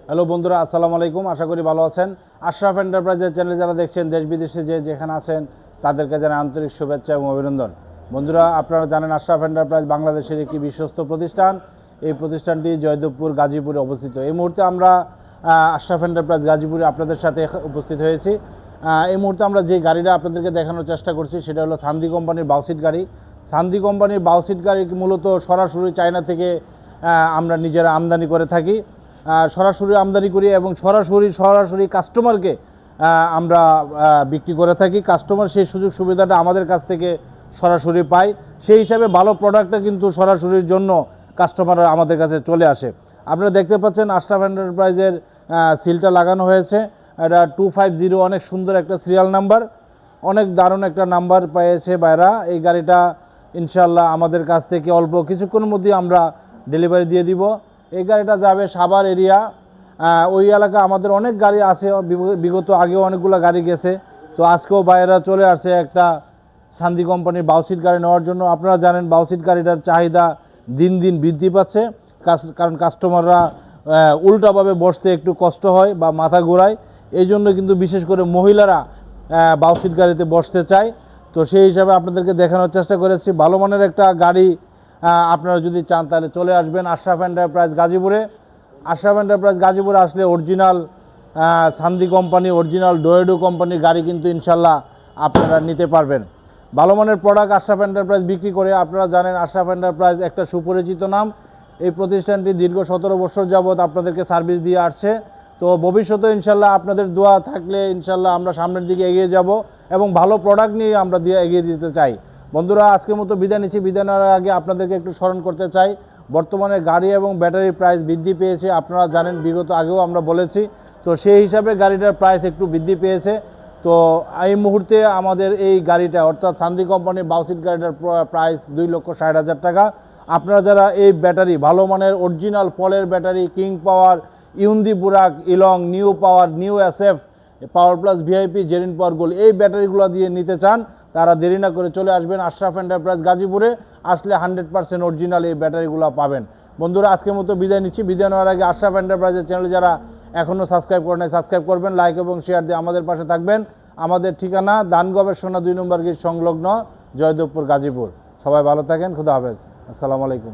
Hello বন্ধুরা, আসসালামু আলাইকুম। আশা করি ভালো আছেন। আশরাফ এন্টারপ্রাইজের চ্যানেল যারা দেখছেন, দেশ বিদেশে যেখানে আছেন তাদেরকে জানাই আন্তরিক শুভেচ্ছা এবং অভিনন্দন। বন্ধুরা, আপনারা জানেন আশরাফ এন্টারপ্রাইজ বাংলাদেশের একটি বিশ্বস্ত প্রতিষ্ঠান। এই প্রতিষ্ঠানটি জয়দেবপুর গাজীপুরে অবস্থিত। এই মুহূর্তে আমরা আশরাফ এন্টারপ্রাইজ গাজীপুরে আপনাদের সাথে উপস্থিত হয়েছি। এই মুহূর্তে আমরা যে গাড়িটা আপনাদেরকে দেখানোর চেষ্টা করছি সেটা হলো সান্দি কোম্পানির বাউসিট গাড়ি। সান্দি কোম্পানির বাউসিট গাড়ি মূলত সরাসরি চায়না থেকে আমরা নিজেরা আমদানি করে থাকি। সরাসরি আমদানি করি এবং সরাসরি কাস্টমারকে আমরা বিক্রি করে থাকি। কাস্টমার সেই সুযোগ সুবিধাটা আমাদের কাছ থেকে সরাসরি পায়। সেই হিসাবে ভালো প্রোডাক্টটা কিন্তু সরাসরির জন্য কাস্টমাররা আমাদের কাছে চলে আসে। আপনারা দেখতে পাচ্ছেন আশরাফ এন্টারপ্রাইজের সিলটা লাগানো হয়েছে। এটা 250, অনেক সুন্দর একটা সিরিয়াল নাম্বার, অনেক দারুণ একটা নাম্বার পেয়েছে বাইরা। এই গাড়িটা ইনশাল্লাহ আমাদের কাছ থেকে অল্প কিছুক্ষণের মধ্যেই আমরা ডেলিভারি দিয়ে দিব। এই গাড়িটা যাবে সাভার এরিয়া। ওই এলাকা আমাদের অনেক গাড়ি আছে, বিগত আগেও অনেকগুলো গাড়ি গেছে। তো আজকেও বাইরা চলে আসছে একটা সান্দি কোম্পানির বাউসিট গাড়ি নেওয়ার জন্য। আপনারা জানেন বাউসিট গাড়িটার চাহিদা দিন দিন বৃদ্ধি পাচ্ছে, কারণ কাস্টমাররা উল্টাভাবে বসতে একটু কষ্ট হয় বা মাথা ঘোরায়। এই জন্য কিন্তু বিশেষ করে মহিলারা বাউসিট গাড়িতে বসতে চায়। তো সেই হিসাবে আপনাদেরকে দেখানোর চেষ্টা করেছি। ভালো মানের একটা গাড়ি আপনারা যদি চান তাহলে চলে আসবেন আশরাফ এন্টারপ্রাইজ গাজীপুরে। আশরাফ এন্টারপ্রাইজ গাজীপুরে আসলে অরিজিনাল সান্দি কোম্পানি, অরিজিনাল ডোয়েডো কোম্পানির গাড়ি কিন্তু ইনশাল্লাহ আপনারা নিতে পারবেন। ভালো মানের প্রোডাক্ট আশরাফ এন্টারপ্রাইজ বিক্রি করে। আপনারা জানেন আশরাফ এন্টারপ্রাইজ একটা সুপরিচিত নাম। এই প্রতিষ্ঠানটি দীর্ঘ 17 বছর যাবৎ আপনাদেরকে সার্ভিস দিয়ে আসছে। তো ভবিষ্যতে ইনশাল্লাহ আপনাদের দোয়া থাকলে ইনশাল্লাহ আমরা সামনের দিকে এগিয়ে যাব এবং ভালো প্রোডাক্ট নিয়ে আমরা এগিয়ে দিতে চাই। বন্ধুরা, আজকের মতো বিদায় নিচ্ছি। বিদায় নেওয়ার আগে আপনাদেরকে একটু স্মরণ করতে চাই, বর্তমানে গাড়ি এবং ব্যাটারির প্রাইস বৃদ্ধি পেয়েছে। আপনারা জানেন, বিগত আগেও আমরা বলেছি। তো সেই হিসাবে গাড়িটার প্রাইস একটু বৃদ্ধি পেয়েছে। তো এই মুহূর্তে আমাদের এই গাড়িটা অর্থাৎ সান্দি কোম্পানির বাউসিট গাড়িটার প্রাইস 2,60,000 টাকা। আপনারা যারা এই ব্যাটারি, ভালো মানের অরিজিনাল পলের ব্যাটারি, কিং পাওয়ার, ইউন্দি বুরাক, ইলং, new power, new SF, power plus VIP, জেরিন পাওয়ার গোল্ড, এই ব্যাটারিগুলো দিয়ে নিতে চান তারা দেরি না করে চলে আসবেন আশরাফ এন্টারপ্রাইজ গাজীপুরে। আসলে 100% অরিজিনাল এই ব্যাটারিগুলো পাবেন। বন্ধুরা, আজকের মতো বিদায় নিচ্ছি। বিদায় নেওয়ার আগে আশরাফ এন্টারপ্রাইজের চ্যানেল যারা এখনও সাবস্ক্রাইব করেন নাই, সাবস্ক্রাইব করবেন, লাইক এবং শেয়ার দিয়ে আমাদের পাশে থাকবেন। আমাদের ঠিকানা দান গবেষণা 2 নম্বর গেট সংলগ্ন, জয়দেবপুর, গাজীপুর। সবাই ভালো থাকেন। খুদা হাফেজ। আসসালামু আলাইকুম।